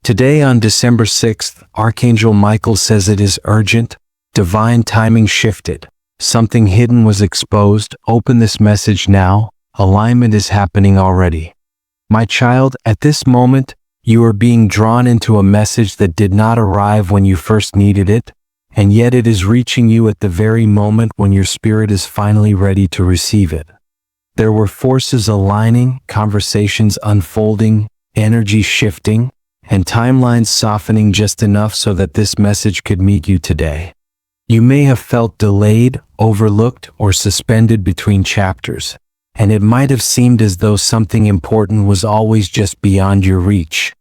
Today on December 6th, Archangel Michael says it is urgent, divine timing shifted. Something hidden was exposed. Open this message now. Alignment is happening already. My child, at this moment, you are being drawn into a message that did not arrive when you first needed it, and yet it is reaching you at the very moment when your spirit is finally ready to receive it. There were forces aligning, conversations unfolding, energy shifting, and timelines softening just enough so that this message could meet you today. You may have felt delayed, overlooked, or suspended between chapters, and it might have seemed as though something important was always just beyond your reach.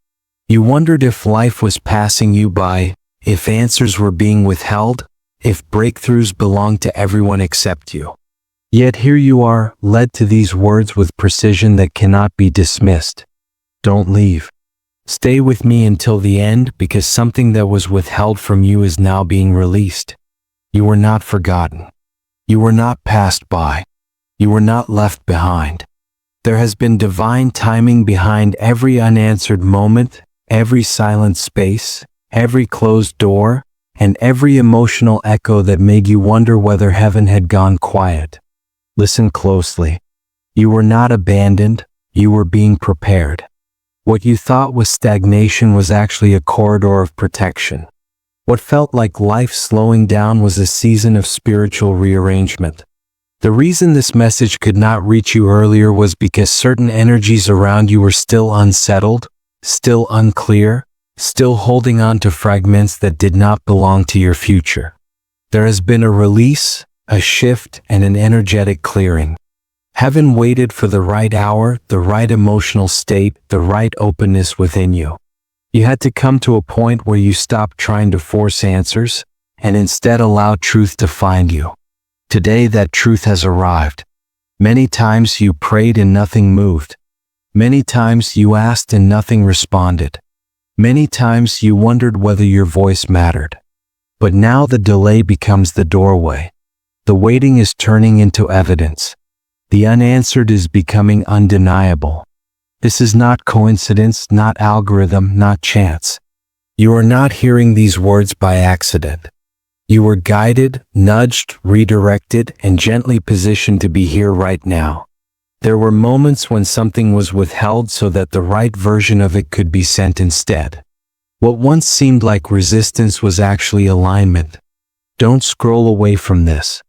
You wondered if life was passing you by, if answers were being withheld, if breakthroughs belonged to everyone except you. Yet here you are, led to these words with precision that cannot be dismissed. Don't leave. Stay with me until the end, because something that was withheld from you is now being released. You were not forgotten. You were not passed by. You were not left behind. There has been divine timing behind every unanswered moment, every silent space, every closed door, and every emotional echo that made you wonder whether heaven had gone quiet. Listen closely. You were not abandoned. You were being prepared. What you thought was stagnation was actually a corridor of protection. What felt like life slowing down was a season of spiritual rearrangement. The reason this message could not reach you earlier was because certain energies around you were still unsettled, still unclear, still holding on to fragments that did not belong to your future. There has been a release, a shift, and an energetic clearing. Heaven waited for the right hour, the right emotional state, the right openness within you. You had to come to a point where you stopped trying to force answers and instead allowed truth to find you. Today that truth has arrived. Many times you prayed and nothing moved. Many times you asked and nothing responded. Many times you wondered whether your voice mattered. But now the delay becomes the doorway. The waiting is turning into evidence. The unanswered is becoming undeniable. This is not coincidence, not algorithm, not chance. You are not hearing these words by accident. You were guided, nudged, redirected, and gently positioned to be here right now. There were moments when something was withheld so that the right version of it could be sent instead. What once seemed like resistance was actually alignment. Don't scroll away from this.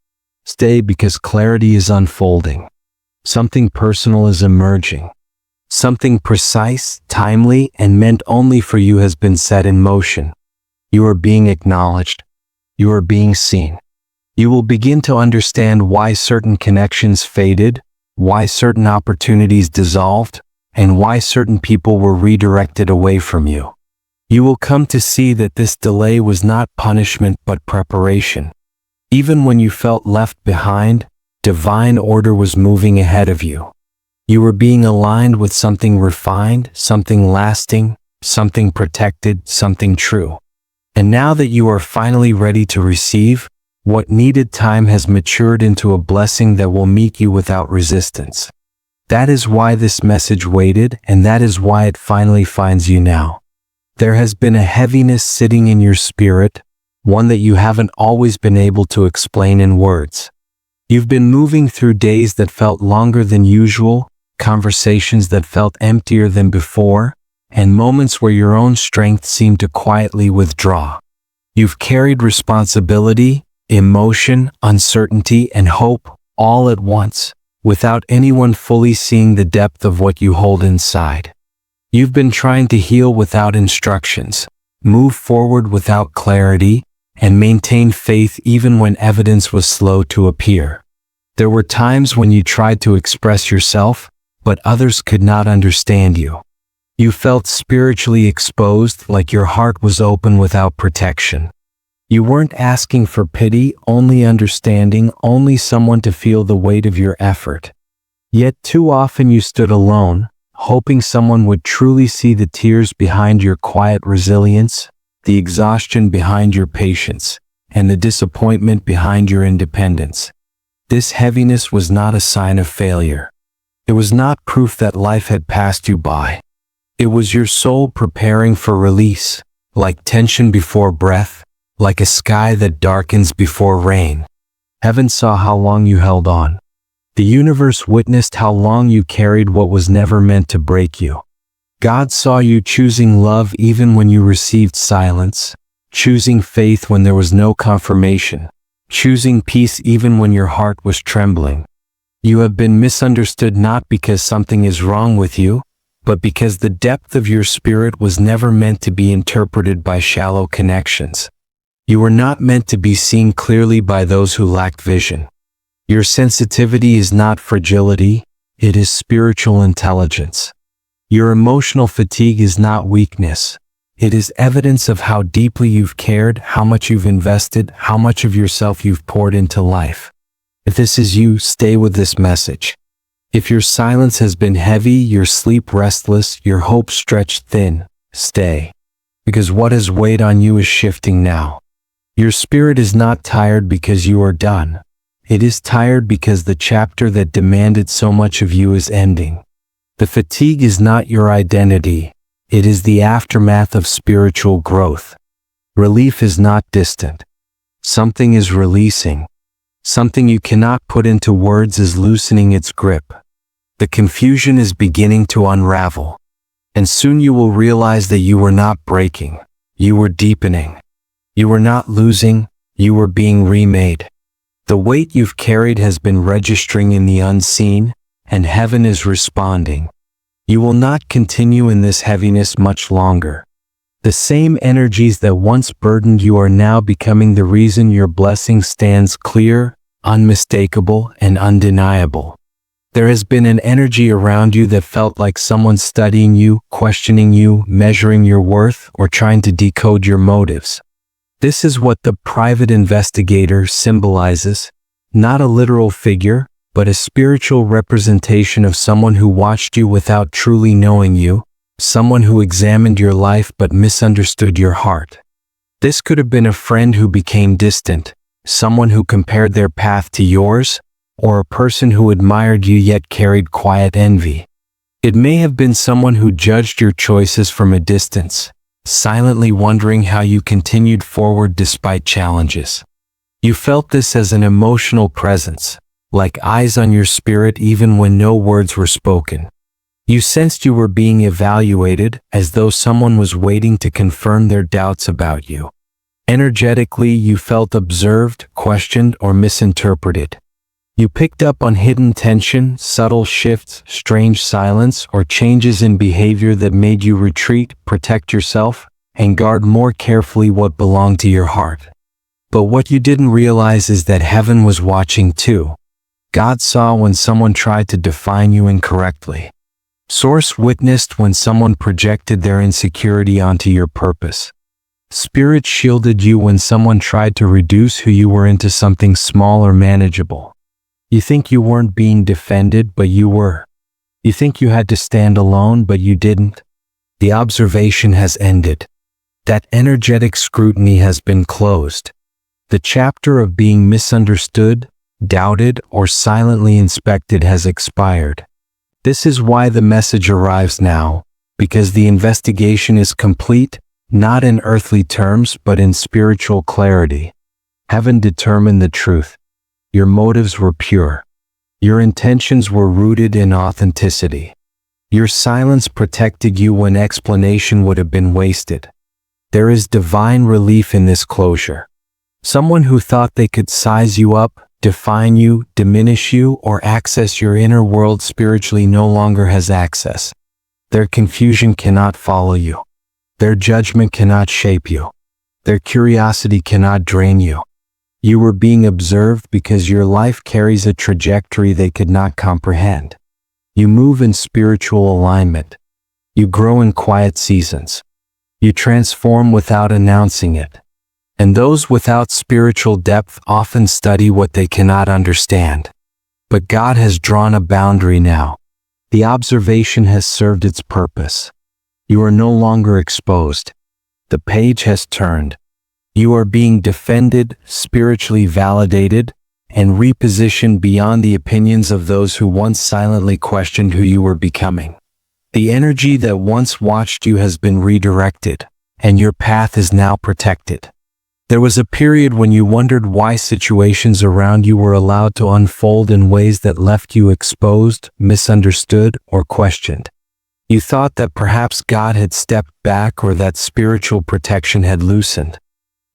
Stay, because clarity is unfolding. Something personal is emerging. Something precise, timely, and meant only for you has been set in motion. You are being acknowledged. You are being seen. You will begin to understand why certain connections faded, why certain opportunities dissolved, and why certain people were redirected away from you. You will come to see that this delay was not punishment but preparation. Even when you felt left behind, divine order was moving ahead of you. You were being aligned with something refined, something lasting, something protected, something true. And now that you are finally ready to receive, what needed time has matured into a blessing that will meet you without resistance. That is why this message waited, and that is why it finally finds you now. There has been a heaviness sitting in your spirit, one that you haven't always been able to explain in words. You've been moving through days that felt longer than usual, conversations that felt emptier than before, and moments where your own strength seemed to quietly withdraw. You've carried responsibility, emotion, uncertainty, and hope all at once, without anyone fully seeing the depth of what you hold inside. You've been trying to heal without instructions, move forward without clarity, and maintain faith even when evidence was slow to appear. There were times when you tried to express yourself, but others could not understand you. You felt spiritually exposed, like your heart was open without protection. You weren't asking for pity, only understanding, only someone to feel the weight of your effort. Yet too often you stood alone, hoping someone would truly see the tears behind your quiet resilience, the exhaustion behind your patience, and the disappointment behind your independence. This heaviness was not a sign of failure. It was not proof that life had passed you by. It was your soul preparing for release, like tension before breath, like a sky that darkens before rain. Heaven saw how long you held on. The universe witnessed how long you carried what was never meant to break you. God saw you choosing love even when you received silence, choosing faith when there was no confirmation, choosing peace even when your heart was trembling. You have been misunderstood not because something is wrong with you, but because the depth of your spirit was never meant to be interpreted by shallow connections. You were not meant to be seen clearly by those who lacked vision. Your sensitivity is not fragility, it is spiritual intelligence. Your emotional fatigue is not weakness. It is evidence of how deeply you've cared, how much you've invested, how much of yourself you've poured into life. If this is you, stay with this message. If your silence has been heavy, your sleep restless, your hope stretched thin, stay. Because what has weighed on you is shifting now. Your spirit is not tired because you are done. It is tired because the chapter that demanded so much of you is ending. The fatigue is not your identity. It is the aftermath of spiritual growth. Relief is not distant. Something is releasing. Something you cannot put into words is loosening its grip. The confusion is beginning to unravel. And soon you will realize that you were not breaking. You were deepening. You were not losing. You were being remade. The weight you've carried has been registering in the unseen, and heaven is responding. You will not continue in this heaviness much longer. The same energies that once burdened you are now becoming the reason your blessing stands clear, unmistakable, and undeniable. There has been an energy around you that felt like someone studying you, questioning you, measuring your worth, or trying to decode your motives. This is what the private investigator symbolizes, not a literal figure, but a spiritual representation of someone who watched you without truly knowing you, someone who examined your life but misunderstood your heart. This could have been a friend who became distant, someone who compared their path to yours, or a person who admired you yet carried quiet envy. It may have been someone who judged your choices from a distance, silently wondering how you continued forward despite challenges. You felt this as an emotional presence, like eyes on your spirit even when no words were spoken. You sensed you were being evaluated, as though someone was waiting to confirm their doubts about you. Energetically, you felt observed, questioned, or misinterpreted. You picked up on hidden tension, subtle shifts, strange silence, or changes in behavior that made you retreat, protect yourself, and guard more carefully what belonged to your heart. But what you didn't realize is that heaven was watching too. God saw when someone tried to define you incorrectly. Source witnessed when someone projected their insecurity onto your purpose. Spirit shielded you when someone tried to reduce who you were into something small or manageable. You think you weren't being defended, but you were. You think you had to stand alone, but you didn't. The observation has ended. That energetic scrutiny has been closed. The chapter of being misunderstood, doubted, or silently inspected has expired. This is why the message arrives now, because the investigation is complete, not in earthly terms, but in spiritual clarity. Heaven determined the truth. Your motives were pure. Your intentions were rooted in authenticity. Your silence protected you when explanation would have been wasted. There is divine relief in this closure. Someone who thought they could size you up, define you, diminish you, or access your inner world spiritually no longer has access. Their confusion cannot follow you. Their judgment cannot shape you. Their curiosity cannot drain you. You were being observed because your life carries a trajectory they could not comprehend. You move in spiritual alignment. You grow in quiet seasons. You transform without announcing it. And those without spiritual depth often study what they cannot understand. But God has drawn a boundary now. The observation has served its purpose. You are no longer exposed. The page has turned. You are being defended, spiritually validated, and repositioned beyond the opinions of those who once silently questioned who you were becoming. The energy that once watched you has been redirected, and your path is now protected. There was a period when you wondered why situations around you were allowed to unfold in ways that left you exposed, misunderstood, or questioned. You thought that perhaps God had stepped back or that spiritual protection had loosened.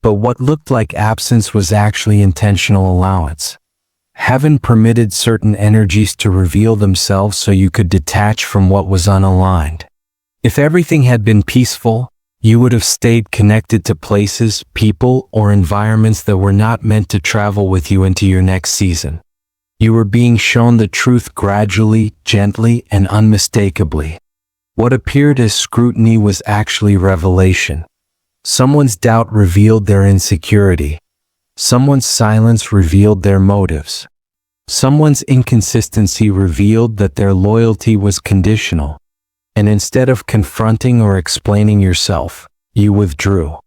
But what looked like absence was actually intentional allowance. Heaven permitted certain energies to reveal themselves so you could detach from what was unaligned. If everything had been peaceful, you would have stayed connected to places, people, or environments that were not meant to travel with you into your next season. You were being shown the truth gradually, gently, and unmistakably. What appeared as scrutiny was actually revelation. Someone's doubt revealed their insecurity. Someone's silence revealed their motives. Someone's inconsistency revealed that their loyalty was conditional. And instead of confronting or explaining yourself, you withdrew.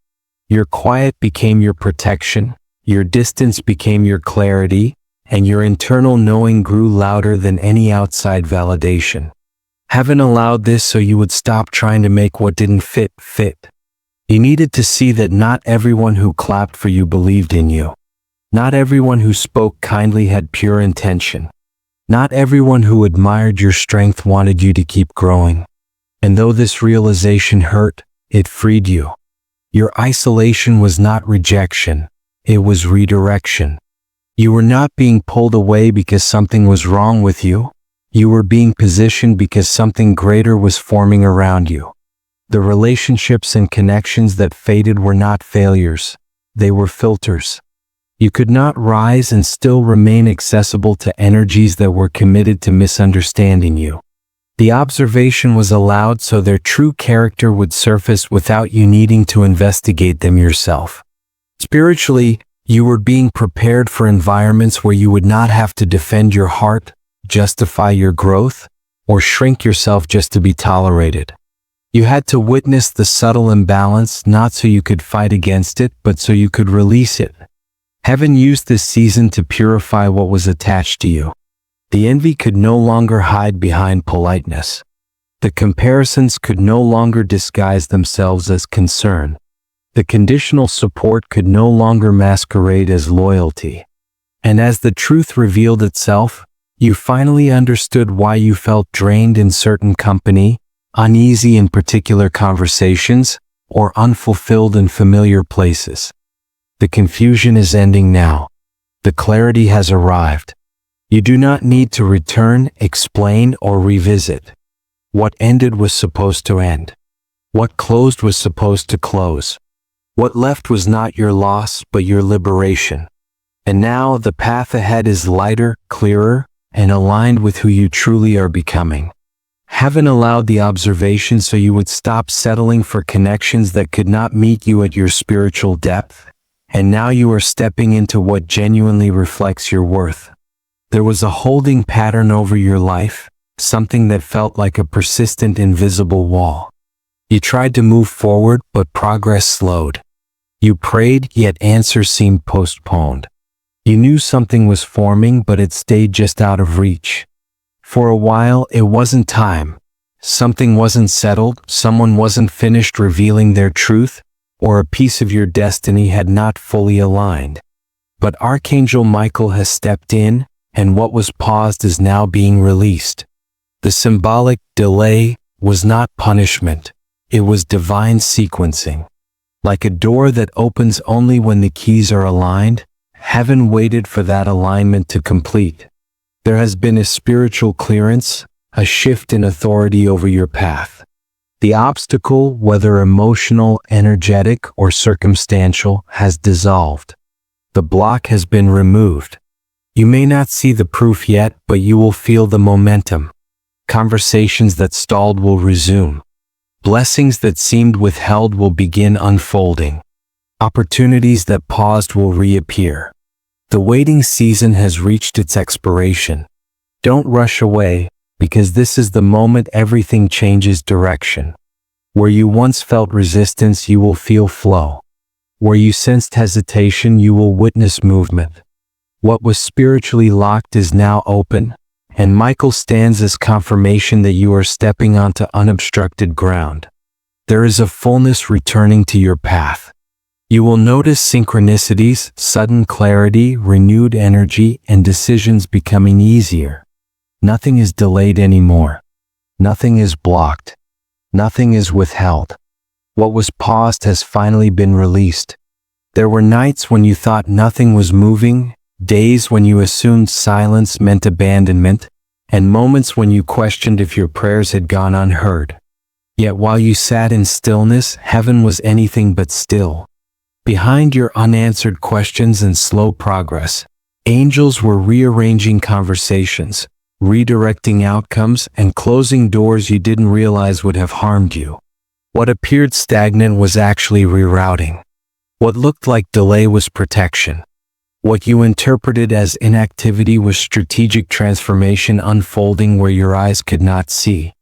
Your quiet became your protection, your distance became your clarity, and your internal knowing grew louder than any outside validation. Heaven allowed this so you would stop trying to make what didn't fit. You needed to see that not everyone who clapped for you believed in you. Not everyone who spoke kindly had pure intention. Not everyone who admired your strength wanted you to keep growing. And though this realization hurt, it freed you. Your isolation was not rejection, it was redirection. You were not being pulled away because something was wrong with you. You were being positioned because something greater was forming around you. The relationships and connections that faded were not failures, they were filters. You could not rise and still remain accessible to energies that were committed to misunderstanding you. The observation was allowed so their true character would surface without you needing to investigate them yourself. Spiritually, you were being prepared for environments where you would not have to defend your heart, justify your growth, or shrink yourself just to be tolerated. You had to witness the subtle imbalance not so you could fight against it, but so you could release it. Heaven used this season to purify what was attached to you. The envy could no longer hide behind politeness. The comparisons could no longer disguise themselves as concern. The conditional support could no longer masquerade as loyalty. And as the truth revealed itself, you finally understood why you felt drained in certain company, uneasy in particular conversations, or unfulfilled in familiar places. The confusion is ending now. The clarity has arrived. You do not need to return, explain, or revisit. What ended was supposed to end. What closed was supposed to close. What left was not your loss, but your liberation. And now the path ahead is lighter, clearer, and aligned with who you truly are becoming. Heaven allowed the observation so you would stop settling for connections that could not meet you at your spiritual depth, and now you are stepping into what genuinely reflects your worth. There was a holding pattern over your life, something that felt like a persistent invisible wall. You tried to move forward, but progress slowed. You prayed, yet answers seemed postponed. You knew something was forming, but it stayed just out of reach. For a while, it wasn't time. Something wasn't settled, someone wasn't finished revealing their truth, or a piece of your destiny had not fully aligned. But Archangel Michael has stepped in, and what was paused is now being released. The symbolic delay was not punishment, it was divine sequencing. Like a door that opens only when the keys are aligned, heaven waited for that alignment to complete. There has been a spiritual clearance, a shift in authority over your path. The obstacle, whether emotional, energetic, or circumstantial, has dissolved. The block has been removed. You may not see the proof yet, but you will feel the momentum. Conversations that stalled will resume. Blessings that seemed withheld will begin unfolding. Opportunities that paused will reappear. The waiting season has reached its expiration. Don't rush away, because this is the moment everything changes direction. Where you once felt resistance, you will feel flow. Where you sensed hesitation, you will witness movement. What was spiritually locked is now open, and Michael stands as confirmation that you are stepping onto unobstructed ground. There is a fullness returning to your path. You will notice synchronicities, sudden clarity, renewed energy, and decisions becoming easier. Nothing is delayed anymore. Nothing is blocked. Nothing is withheld. What was paused has finally been released. There were nights when you thought nothing was moving, days when you assumed silence meant abandonment, and moments when you questioned if your prayers had gone unheard. Yet while you sat in stillness, heaven was anything but still. Behind your unanswered questions and slow progress, angels were rearranging conversations, redirecting outcomes, and closing doors you didn't realize would have harmed you. What appeared stagnant was actually rerouting. What looked like delay was protection. What you interpreted as inactivity was strategic transformation unfolding where your eyes could not see.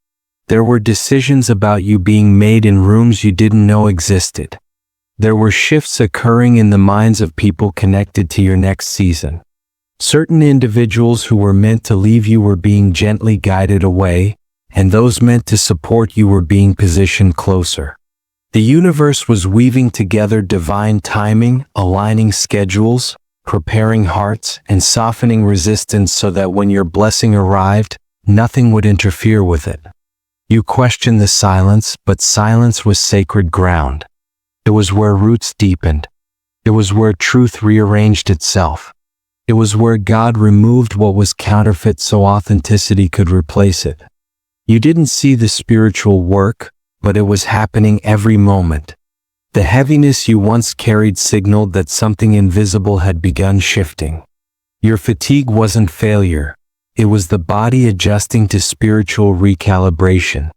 There were decisions about you being made in rooms you didn't know existed. There were shifts occurring in the minds of people connected to your next season. Certain individuals who were meant to leave you were being gently guided away, and those meant to support you were being positioned closer. The universe was weaving together divine timing, aligning schedules, preparing hearts, and softening resistance so that when your blessing arrived, nothing would interfere with it. You questioned the silence, but silence was sacred ground. It was where roots deepened. It was where truth rearranged itself. It was where God removed what was counterfeit so authenticity could replace it. You didn't see the spiritual work, but it was happening every moment. The heaviness you once carried signaled that something invisible had begun shifting. Your fatigue wasn't failure. It was the body adjusting to spiritual recalibration.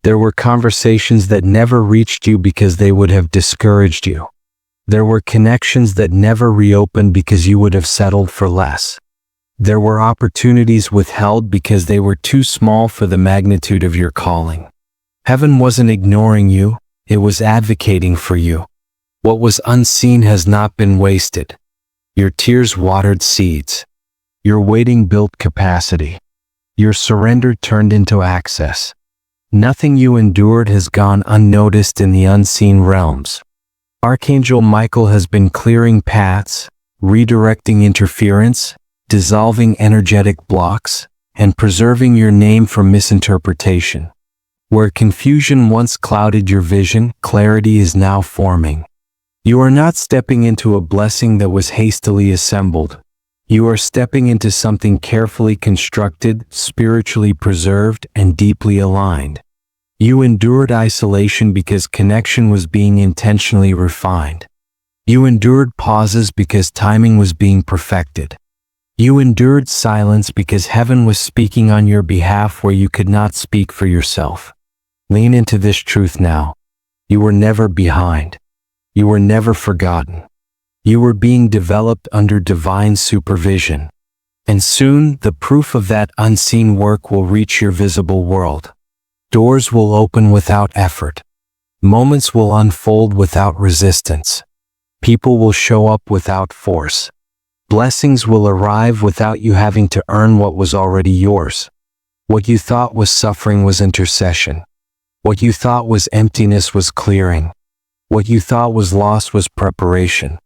There were conversations that never reached you because they would have discouraged you. There were connections that never reopened because you would have settled for less. There were opportunities withheld because they were too small for the magnitude of your calling. Heaven wasn't ignoring you, it was advocating for you. What was unseen has not been wasted. Your tears watered seeds. Your waiting built capacity. Your surrender turned into access. Nothing you endured has gone unnoticed in the unseen realms. Archangel Michael has been clearing paths, redirecting interference, dissolving energetic blocks, and preserving your name from misinterpretation. Where confusion once clouded your vision, clarity is now forming. You are not stepping into a blessing that was hastily assembled. You are stepping into something carefully constructed, spiritually preserved, and deeply aligned. You endured isolation because connection was being intentionally refined. You endured pauses because timing was being perfected. You endured silence because heaven was speaking on your behalf where you could not speak for yourself. Lean into this truth now. You were never behind. You were never forgotten. You were being developed under divine supervision. And soon, the proof of that unseen work will reach your visible world. Doors will open without effort. Moments will unfold without resistance. People will show up without force. Blessings will arrive without you having to earn what was already yours. What you thought was suffering was intercession. What you thought was emptiness was clearing. What you thought was loss was preparation.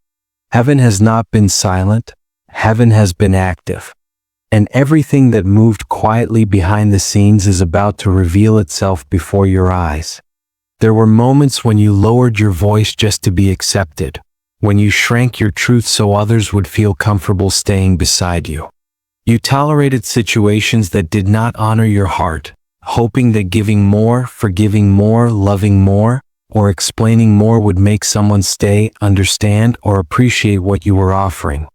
Heaven has not been silent. Heaven has been active. And everything that moved quietly behind the scenes is about to reveal itself before your eyes. There were moments when you lowered your voice just to be accepted, when you shrank your truth so others would feel comfortable staying beside you. You tolerated situations that did not honor your heart, hoping that giving more, forgiving more, loving more, or explaining more would make someone stay, understand, or appreciate what you were offering.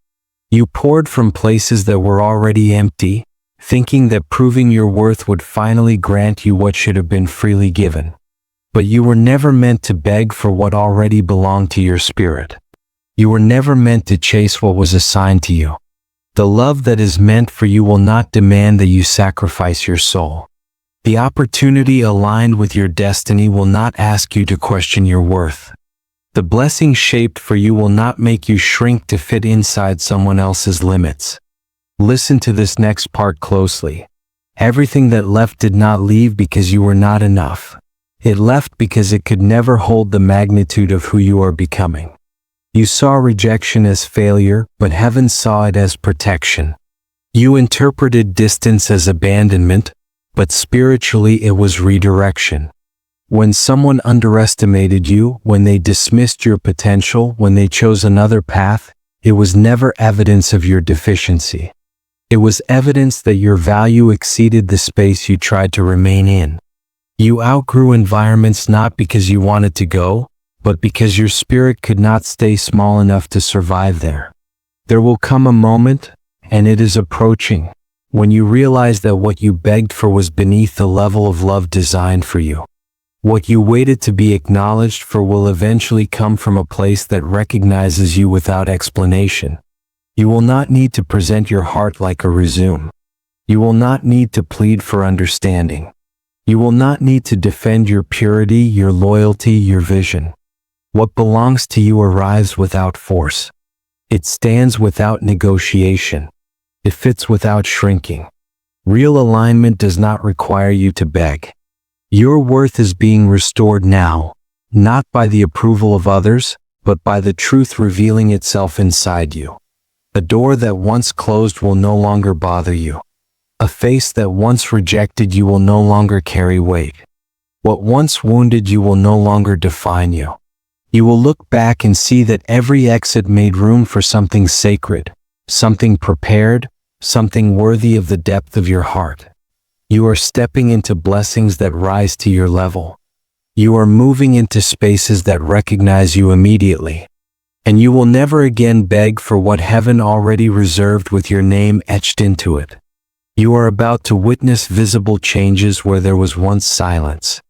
You poured from places that were already empty, thinking that proving your worth would finally grant you what should have been freely given. But you were never meant to beg for what already belonged to your spirit. You were never meant to chase what was assigned to you. The love that is meant for you will not demand that you sacrifice your soul. The opportunity aligned with your destiny will not ask you to question your worth. The blessing shaped for you will not make you shrink to fit inside someone else's limits. Listen to this next part closely. Everything that left did not leave because you were not enough. It left because it could never hold the magnitude of who you are becoming. You saw rejection as failure, but heaven saw it as protection. You interpreted distance as abandonment, but spiritually it was redirection. When someone underestimated you, when they dismissed your potential, when they chose another path, it was never evidence of your deficiency. It was evidence that your value exceeded the space you tried to remain in. You outgrew environments not because you wanted to go, but because your spirit could not stay small enough to survive there. There will come a moment, and it is approaching, when you realize that what you begged for was beneath the level of love designed for you. What you waited to be acknowledged for will eventually come from a place that recognizes you without explanation. You will not need to present your heart like a resume. You will not need to plead for understanding. You will not need to defend your purity, your loyalty, your vision. What belongs to you arrives without force. It stands without negotiation. It fits without shrinking. Real alignment does not require you to beg. Your worth is being restored now, not by the approval of others, but by the truth revealing itself inside you. A door that once closed will no longer bother you. A face that once rejected you will no longer carry weight. What once wounded you will no longer define you. You will look back and see that every exit made room for something sacred, something prepared, something worthy of the depth of your heart. You are stepping into blessings that rise to your level. You are moving into spaces that recognize you immediately. And you will never again beg for what heaven already reserved with your name etched into it. You are about to witness visible changes where there was once silence.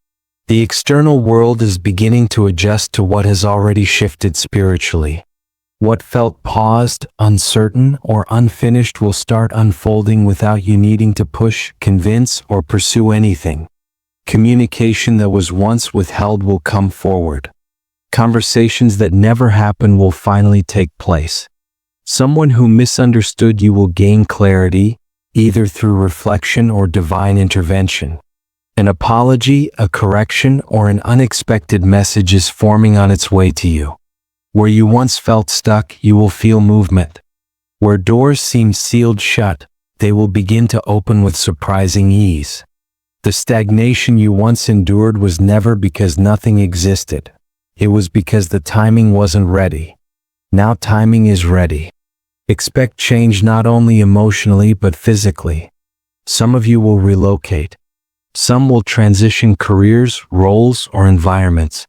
The external world is beginning to adjust to what has already shifted spiritually. What felt paused, uncertain, or unfinished will start unfolding without you needing to push, convince, or pursue anything. Communication that was once withheld will come forward. Conversations that never happened will finally take place. Someone who misunderstood you will gain clarity, either through reflection or divine intervention. An apology, a correction, or an unexpected message is forming on its way to you. Where you once felt stuck, you will feel movement. Where doors seemed sealed shut, they will begin to open with surprising ease. The stagnation you once endured was never because nothing existed. It was because the timing wasn't ready. Now timing is ready. Expect change not only emotionally but physically. Some of you will relocate. Some will transition careers, roles, or environments.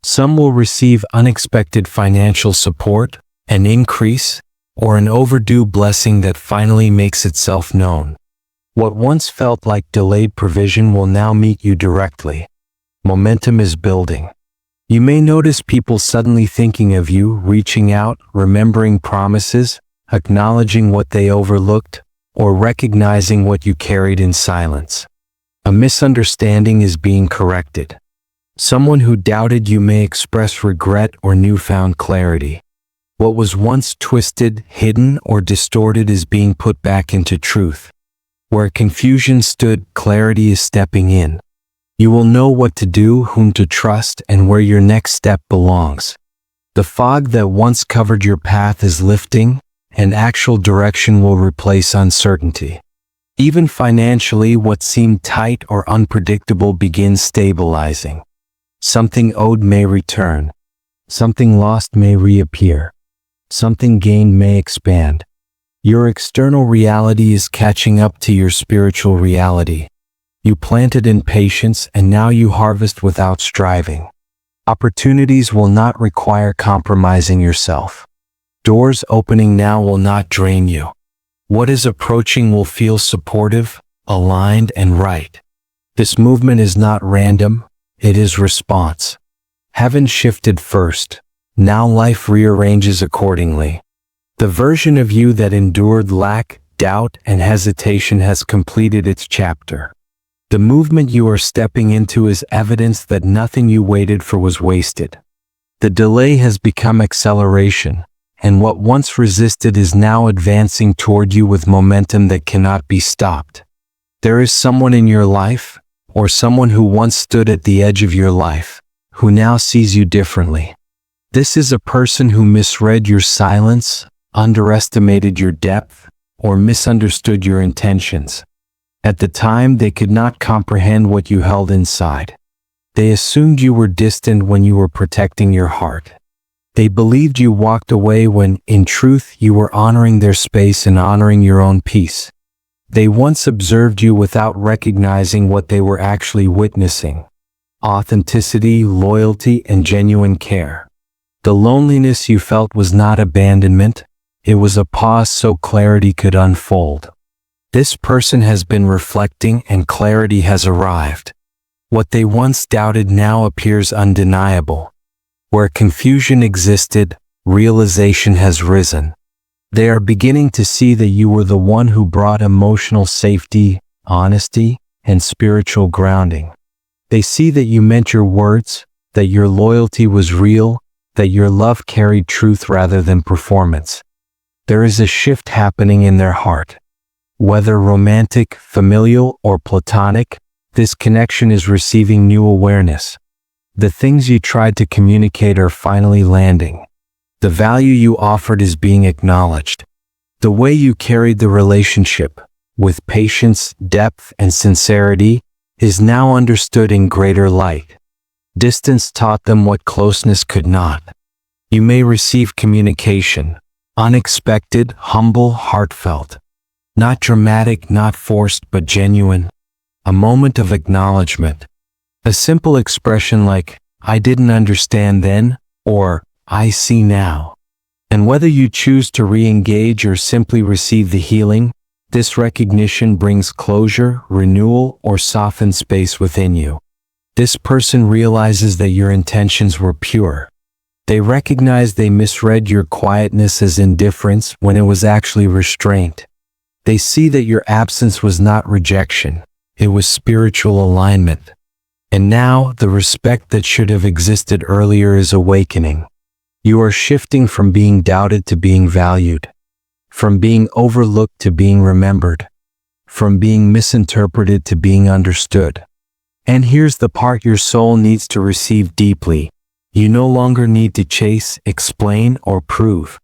Some will receive unexpected financial support, an increase, or an overdue blessing that finally makes itself known. What once felt like delayed provision will now meet you directly. Momentum is building. You may notice people suddenly thinking of you, reaching out, remembering promises, acknowledging what they overlooked, or recognizing what you carried in silence. A misunderstanding is being corrected. Someone who doubted you may express regret or newfound clarity. What was once twisted, hidden, or distorted is being put back into truth. Where confusion stood, clarity is stepping in. You will know what to do, whom to trust, and where your next step belongs. The fog that once covered your path is lifting, and actual direction will replace uncertainty. Even financially, what seemed tight or unpredictable begins stabilizing. Something owed may return. Something lost may reappear. Something gained may expand. Your external reality is catching up to your spiritual reality. You planted in patience and now you harvest without striving. Opportunities will not require compromising yourself. Doors opening now will not drain you. What is approaching will feel supportive, aligned, and right. This movement is not random, it is response. Heaven shifted first. Now life rearranges accordingly. The version of you that endured lack, doubt, and hesitation has completed its chapter. The movement you are stepping into is evidence that nothing you waited for was wasted. The delay has become acceleration, and what once resisted is now advancing toward you with momentum that cannot be stopped. There is someone in your life, or someone who once stood at the edge of your life, who now sees you differently. This is a person who misread your silence, underestimated your depth, or misunderstood your intentions. At the time, they could not comprehend what you held inside. They assumed you were distant when you were protecting your heart. They believed you walked away when, in truth, you were honoring their space and honoring your own peace. They once observed you without recognizing what they were actually witnessing: authenticity, loyalty, and genuine care. The loneliness you felt was not abandonment, it was a pause so clarity could unfold. This person has been reflecting and clarity has arrived. What they once doubted now appears undeniable. Where confusion existed, realization has risen. They are beginning to see that you were the one who brought emotional safety, honesty, and spiritual grounding. They see that you meant your words, that your loyalty was real, that your love carried truth rather than performance. There is a shift happening in their heart. Whether romantic, familial, or platonic, this connection is receiving new awareness. The things you tried to communicate are finally landing. The value you offered is being acknowledged. The way you carried the relationship, with patience, depth, and sincerity, is now understood in greater light. Distance taught them what closeness could not. You may receive communication, unexpected, humble, heartfelt. Not dramatic, not forced, but genuine. A moment of acknowledgement. A simple expression like, "I didn't understand then," or "I see now." And whether you choose to re-engage or simply receive the healing, this recognition brings closure, renewal, or softened space within you. This person realizes that your intentions were pure. They recognize they misread your quietness as indifference when it was actually restraint. They see that your absence was not rejection, it was spiritual alignment. And now, the respect that should have existed earlier is awakening. You are shifting from being doubted to being valued, from being overlooked to being remembered, from being misinterpreted to being understood. And here's the part your soul needs to receive deeply. You no longer need to chase, explain, or prove.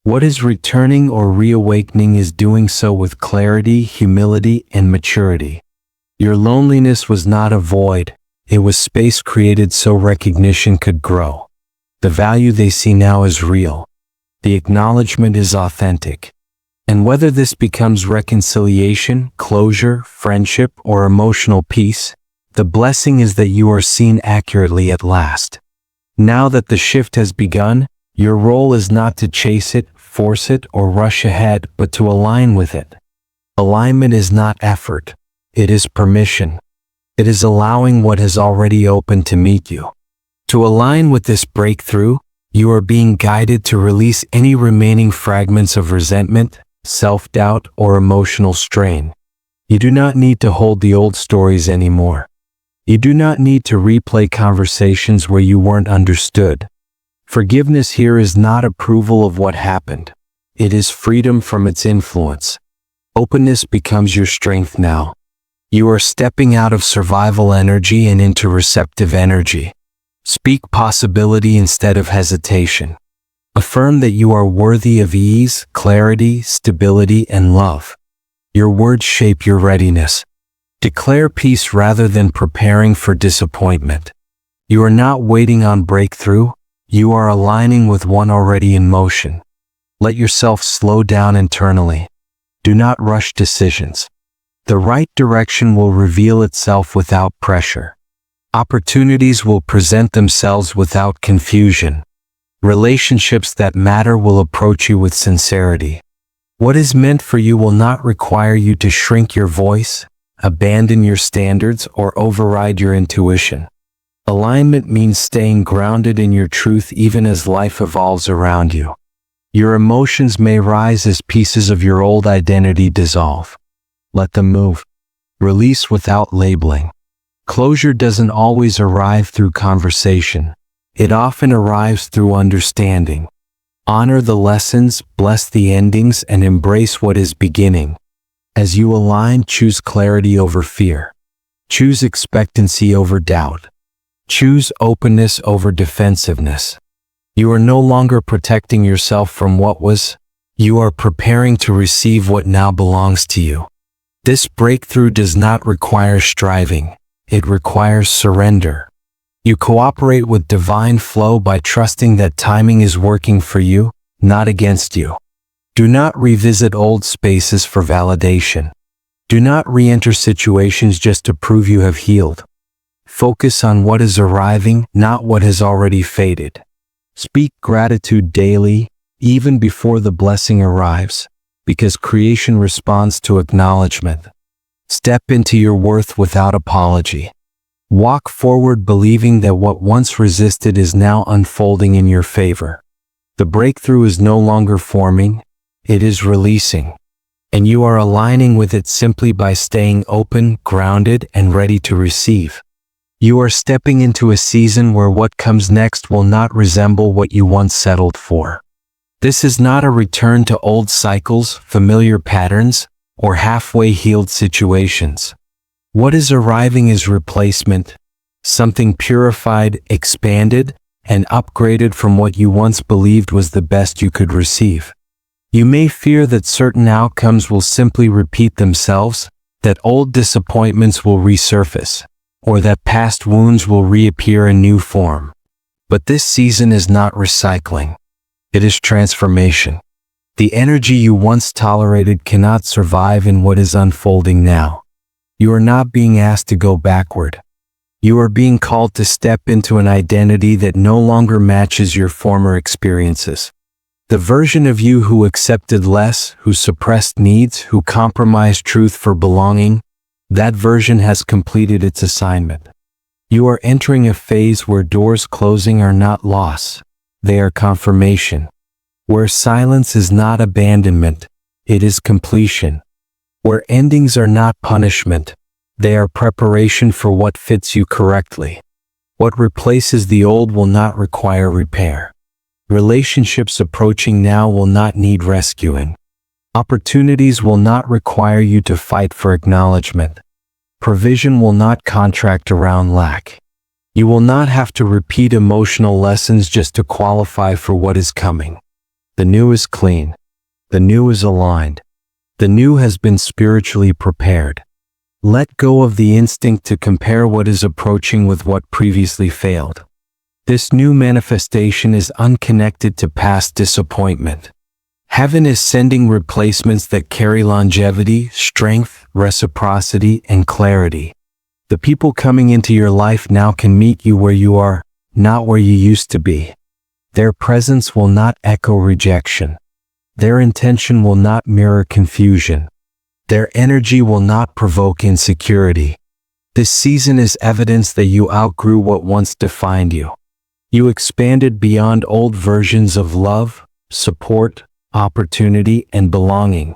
What is returning or reawakening is doing so with clarity, humility, and maturity. Your loneliness was not a void. It was space created so recognition could grow. The value they see now is real. The acknowledgement is authentic. And whether this becomes reconciliation, closure, friendship, or emotional peace, the blessing is that you are seen accurately at last. Now that the shift has begun, your role is not to chase it, force it, or rush ahead, but to align with it. Alignment is not effort. It is permission. It is allowing what has already opened to meet you. To align with this breakthrough, you are being guided to release any remaining fragments of resentment, self-doubt, or emotional strain. You do not need to hold the old stories anymore. You do not need to replay conversations where you weren't understood. Forgiveness here is not approval of what happened. It is freedom from its influence. Openness becomes your strength now. You are stepping out of survival energy and into receptive energy. Speak possibility instead of hesitation. Affirm that you are worthy of ease, clarity, stability, and love. Your words shape your readiness. Declare peace rather than preparing for disappointment. You are not waiting on breakthrough, you are aligning with one already in motion. Let yourself slow down internally. Do not rush decisions. The right direction will reveal itself without pressure. Opportunities will present themselves without confusion. Relationships that matter will approach you with sincerity. What is meant for you will not require you to shrink your voice, abandon your standards, or override your intuition. Alignment means staying grounded in your truth even as life evolves around you. Your emotions may rise as pieces of your old identity dissolve. Let them move. Release without labeling. Closure doesn't always arrive through conversation. It often arrives through understanding. Honor the lessons, bless the endings, and embrace what is beginning. As you align, choose clarity over fear. Choose expectancy over doubt. Choose openness over defensiveness. You are no longer protecting yourself from what was. You are preparing to receive what now belongs to you. This breakthrough does not require striving. It requires surrender. You cooperate with divine flow by trusting that timing is working for you, not against you. Do not revisit old spaces for validation. Do not re-enter situations just to prove you have healed. Focus on what is arriving, not what has already faded. Speak gratitude daily, even before the blessing arrives, because creation responds to acknowledgement. Step into your worth without apology. Walk forward believing that what once resisted is now unfolding in your favor. The breakthrough is no longer forming, it is releasing. And you are aligning with it simply by staying open, grounded, and ready to receive. You are stepping into a season where what comes next will not resemble what you once settled for. This is not a return to old cycles, familiar patterns, or halfway healed situations. What is arriving is replacement, something purified, expanded, and upgraded from what you once believed was the best you could receive. You may fear that certain outcomes will simply repeat themselves, that old disappointments will resurface, or that past wounds will reappear in new form. But this season is not recycling. It is transformation. The energy you once tolerated cannot survive in what is unfolding now. You are not being asked to go backward. You are being called to step into an identity that no longer matches your former experiences. The version of you who accepted less, who suppressed needs, who compromised truth for belonging, that version has completed its assignment. You are entering a phase where doors closing are not loss, they are confirmation. Where silence is not abandonment, it is completion. Where endings are not punishment, they are preparation for what fits you correctly. What replaces the old will not require repair. Relationships approaching now will not need rescuing. Opportunities will not require you to fight for acknowledgement. Provision will not contract around lack. You will not have to repeat emotional lessons just to qualify for what is coming. The new is clean. The new is aligned. The new has been spiritually prepared. Let go of the instinct to compare what is approaching with what previously failed. This new manifestation is unconnected to past disappointment. Heaven is sending replacements that carry longevity, strength, reciprocity, and clarity. The people coming into your life now can meet you where you are, not where you used to be. Their presence will not echo rejection. Their intention will not mirror confusion. Their energy will not provoke insecurity. This season is evidence that you outgrew what once defined you. You expanded beyond old versions of love, support, opportunity, and belonging.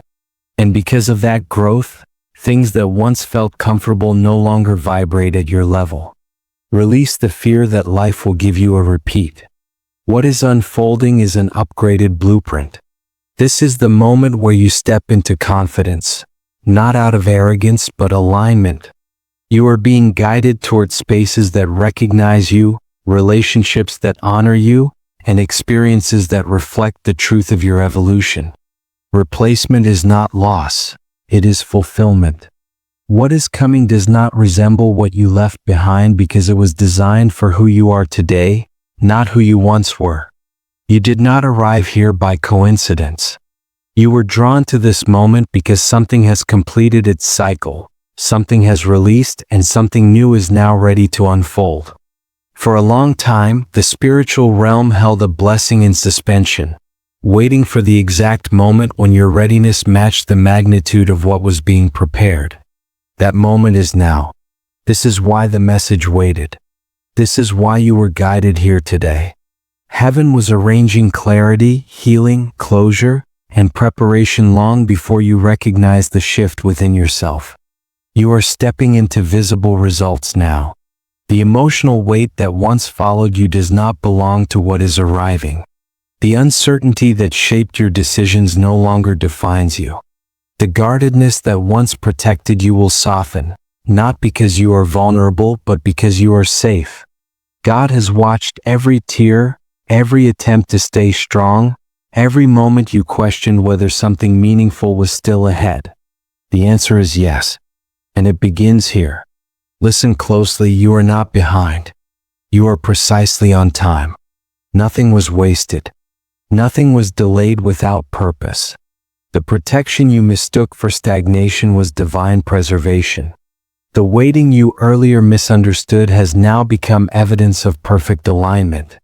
And because of that growth, things that once felt comfortable no longer vibrate at your level. Release the fear that life will give you a repeat. What is unfolding is an upgraded blueprint. This is the moment where you step into confidence, not out of arrogance but alignment. You are being guided toward spaces that recognize you, relationships that honor you, and experiences that reflect the truth of your evolution. Replacement is not loss, it is fulfillment. What is coming does not resemble what you left behind because it was designed for who you are today, not who you once were. You did not arrive here by coincidence. You were drawn to this moment because something has completed its cycle, something has released, and something new is now ready to unfold. For a long time, the spiritual realm held a blessing in suspension, waiting for the exact moment when your readiness matched the magnitude of what was being prepared. That moment is now. This is why the message waited. This is why you were guided here today. Heaven was arranging clarity, healing, closure, and preparation long before you recognized the shift within yourself. You are stepping into visible results now. The emotional weight that once followed you does not belong to what is arriving. The uncertainty that shaped your decisions no longer defines you. The guardedness that once protected you will soften, not because you are vulnerable, but because you are safe. God has watched every tear, every attempt to stay strong, every moment you questioned whether something meaningful was still ahead. The answer is yes. And it begins here. Listen closely, you are not behind. You are precisely on time. Nothing was wasted. Nothing was delayed without purpose. The protection you mistook for stagnation was divine preservation. The waiting you earlier misunderstood has now become evidence of perfect alignment.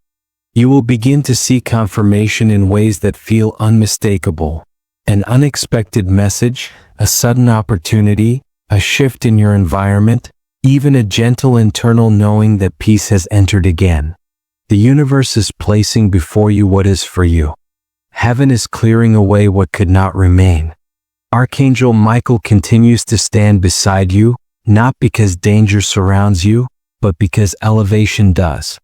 You will begin to see confirmation in ways that feel unmistakable. An unexpected message, a sudden opportunity, a shift in your environment, even a gentle internal knowing that peace has entered again. The universe is placing before you what is for you. Heaven is clearing away what could not remain. Archangel Michael continues to stand beside you, not because danger surrounds you, but because elevation does.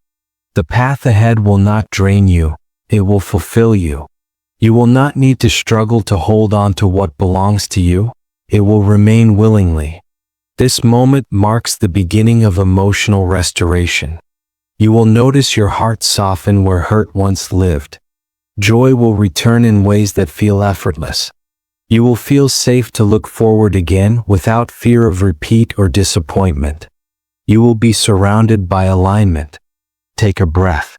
The path ahead will not drain you, it will fulfill you. You will not need to struggle to hold on to what belongs to you, it will remain willingly. This moment marks the beginning of emotional restoration. You will notice your heart soften where hurt once lived. Joy will return in ways that feel effortless. You will feel safe to look forward again without fear of repeat or disappointment. You will be surrounded by alignment. Take a breath.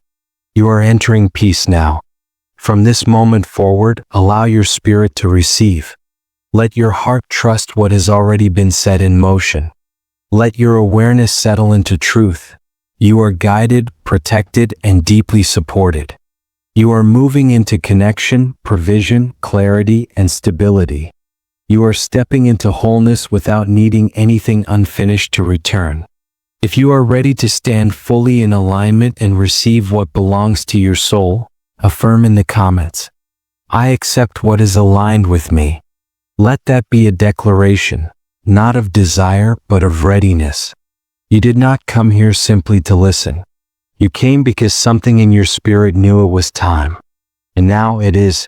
You are entering peace now. From this moment forward, allow your spirit to receive. Let your heart trust what has already been set in motion. Let your awareness settle into truth. You are guided, protected, and deeply supported. You are moving into connection, provision, clarity, and stability. You are stepping into wholeness without needing anything unfinished to return. If you are ready to stand fully in alignment and receive what belongs to your soul, affirm in the comments, "I accept what is aligned with me." Let that be a declaration, not of desire, but of readiness. You did not come here simply to listen. You came because something in your spirit knew it was time. And now it is